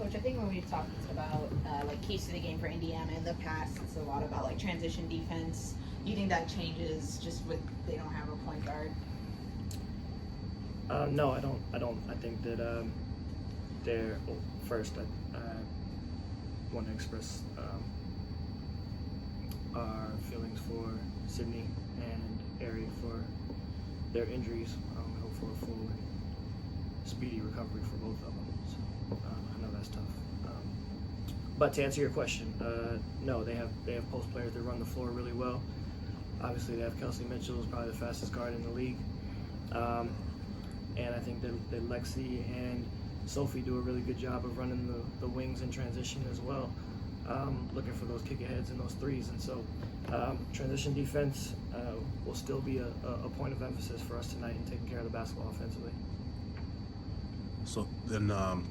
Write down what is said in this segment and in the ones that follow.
Coach, I think when we've talked about like keys to the game for Indiana in the past, it's a lot about like transition defense. Do you think that changes just with they don't have a point guard? No, I don't. I think that first, I want to express our feelings for Sydney and Ari for their injuries. We hope for a full and speedy recovery for both of them. So I know that's tough. But to answer your question, no, they have post players that run the floor really well. Obviously, they have Kelsey Mitchell, who's probably the fastest guard in the league. And I think that Lexi and Sophie do a really good job of running the wings in transition as well, looking for those kick-aheads and those threes. And so transition defense will still be a point of emphasis for us tonight in taking care of the basketball offensively. So then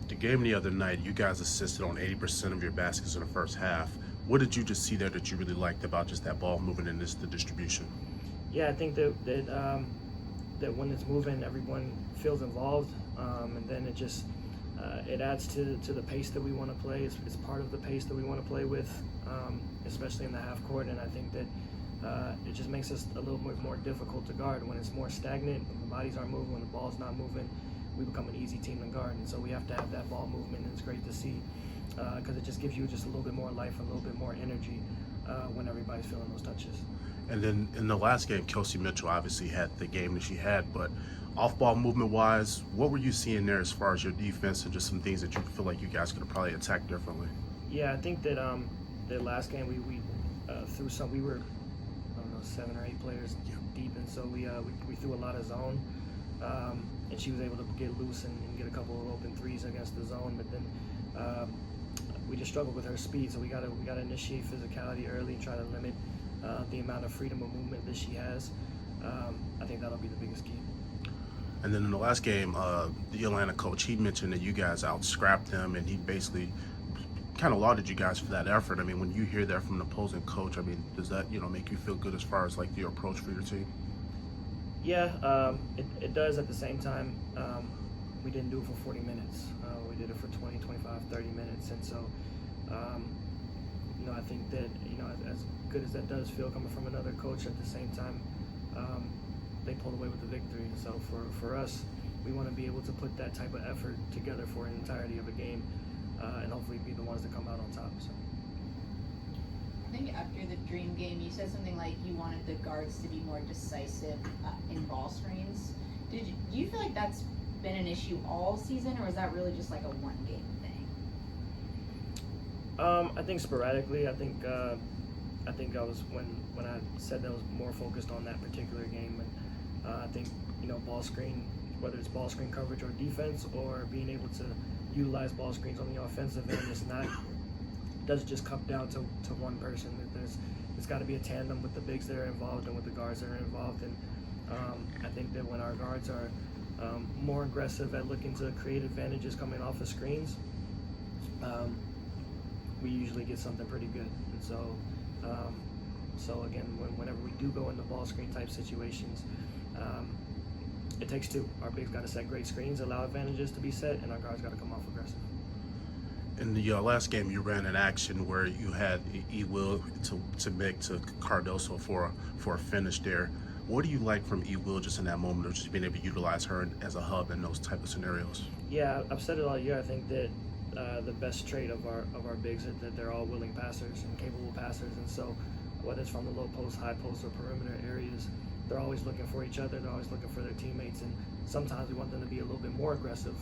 the game the other night, you guys assisted on 80% of your baskets in the first half. What did you just see there that you really liked about just that ball moving and the distribution? Yeah, I think that when it's moving, everyone feels involved, and then it just it adds to the pace that we want to play. It's part of the pace that we want to play with, especially in the half court. And I think that it just makes us a little bit more difficult to guard when it's more stagnant, when the bodies aren't moving, when the ball's not moving. We become an easy team to guard, and so we have to have that ball movement. And it's great to see because it just gives you just a little bit more life, a little bit more energy when everybody's feeling those touches. And then in the last game, Kelsey Mitchell obviously had the game that she had, but off-ball movement-wise, what were you seeing there as far as your defense and just some things that you feel like you guys could have probably attacked differently? Yeah, I think that the last game we threw some. We were, I don't know, 7 or 8 players deep, and so we threw a lot of zone, and she was able to get loose and get a couple of open threes against the zone. But then we just struggled with her speed, so we got to initiate physicality early and try to limit the amount of freedom of movement that she has. I think that'll be the biggest key. And then in the last game, the Atlanta coach, he mentioned that you guys out-scrapped them, and he basically kind of lauded you guys for that effort. I mean, when you hear that from an opposing coach, I mean, does that, make you feel good as far as like your approach for your team? Yeah, it does. At the same time, we didn't do it for 40 minutes. We did it for 20, 25, 30 minutes. And so, I think that, as good as that does feel coming from another coach, at the same time, they pulled away with the victory. So for us, we want to be able to put that type of effort together for an entirety of a game and hopefully be the ones that come out on top. So. I think after the Dream game, you said something like you wanted the guards to be more decisive in ball screens. Do you feel like that's been an issue all season, or is that really just like a one-game thing? I think sporadically. I think I was when I said that I was more focused on that particular game, and I think ball screen, whether it's ball screen coverage or defense, or being able to utilize ball screens on the offensive end, doesn't just come down to one person. It's got to be a tandem with the bigs that are involved and with the guards that are involved. And I think that when our guards are more aggressive at looking to create advantages coming off of screens, we usually get something pretty good. And so again, whenever we do go into ball screen type situations, it takes two. Our bigs got to set great screens, allow advantages to be set, and our guards got to come off aggressive. In the last game, you ran an action where you had E-Will to make to Cardoso for a finish there. What do you like from E-Will just in that moment of just being able to utilize her as a hub in those type of scenarios? Yeah, I've said it all year. I think that the best trait of our bigs is that they're all willing passers and capable passers, and so whether it's from the low post, high post, or perimeter areas, they're always looking for each other. They're always looking for their teammates, and sometimes we want them to be a little bit more aggressive,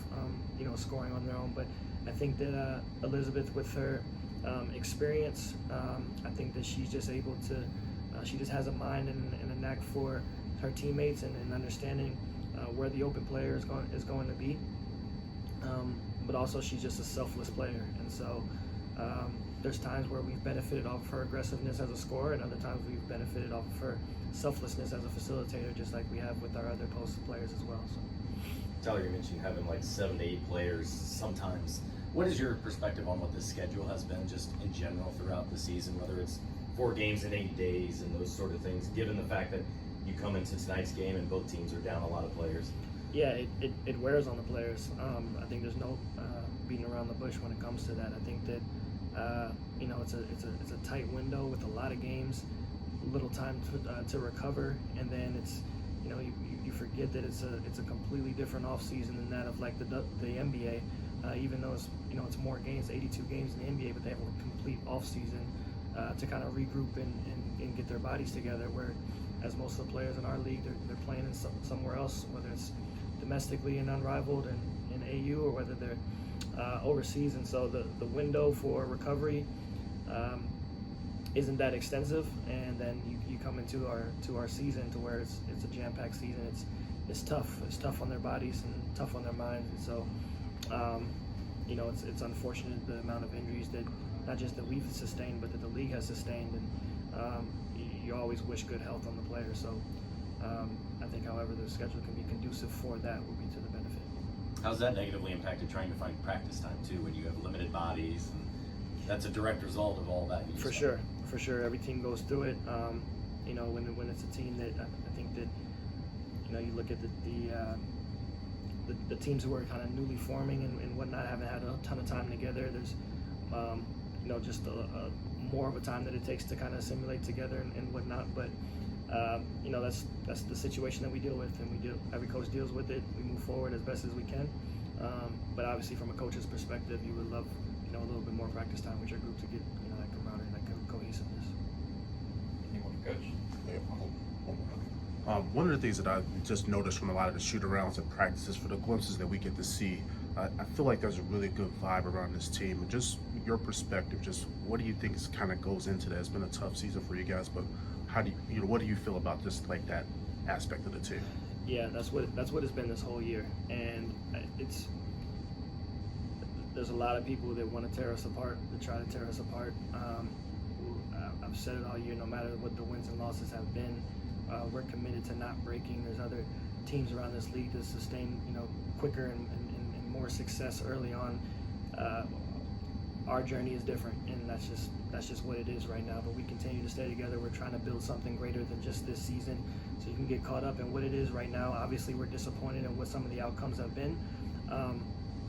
scoring on their own. But I think that Elizabeth, with her experience, I think that she's just able to, she just has a mind and a knack for her teammates and understanding where the open player is going to be. But also she's just a selfless player. And so there's times where we've benefited off of her aggressiveness as a scorer, and other times we've benefited off of her selflessness as a facilitator, just like we have with our other post players as well. So. Tyler, you mentioned having like 7 to 8 players sometimes. What is your perspective on what the schedule has been just in general throughout the season, whether it's 4 games in 8 days and those sort of things, given the fact that you come into tonight's game and both teams are down a lot of players? Yeah, it wears on the players. I think there's beating around the bush when it comes to that. I think that it's a tight window with a lot of games, little time to recover, and then it's you forget that it's a completely different off season than that of like the NBA. Even though it's more games, 82 games in the NBA, but they have a complete off season to kind of regroup and get their bodies together. Where as most of the players in our league, they're playing in somewhere else, whether it's domestically and unrivaled in AU or whether they're overseas, and so the window for recovery isn't that extensive, and then you come into our season to where it's a jam-packed season. It's tough on their bodies and tough on their minds, and so it's unfortunate the amount of injuries that not just that we've sustained but that the league has sustained, and you always wish good health on the players. So I think however the schedule can be conducive for that will be to the benefit. How's that negatively impacted trying to find practice time too when you have limited bodies, and that's a direct result of all that? For sure, every team goes through it. When it's a team that I think that you look at the teams who are kind of newly forming and whatnot, haven't had a ton of time together. There's just a more of a time that it takes to kind of assimilate together and whatnot. But that's the situation that we deal with, and every coach deals with it. We move forward as best as we can. But obviously, from a coach's perspective, you would love a little bit more practice time with your group to get that camaraderie, that cohesiveness. Anyone, Coach? One of the things that I just noticed from a lot of the shoot-arounds and practices, for the glimpses that we get to see, I feel like there's a really good vibe around this team. And just your perspective, just what do you think kind of goes into that? It's been a tough season for you guys, but how do what do you feel about just like that aspect of the team? Yeah, that's what it's been this whole year, and there's a lot of people that want to tear us apart, that try to tear us apart. I've said it all year, no matter what the wins and losses have been, we're committed to not breaking. There's other teams around this league that sustain quicker and more success early on. Our journey is different, and that's just what it is right now. But we continue to stay together. We're trying to build something greater than just this season. So you can get caught up in what it is right now. Obviously, we're disappointed in what some of the outcomes have been,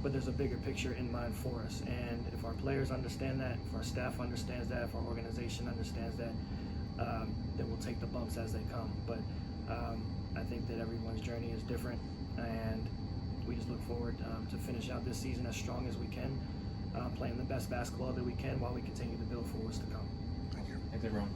but there's a bigger picture in mind for us. And if our players understand that, if our staff understands that, if our organization understands that, then we'll take the bumps as they come. But I think that everyone's journey is different, and we just look forward to finish out this season as strong as we can, playing the best basketball that we can while we continue to build for what's to come. Thank you. Thanks, everyone.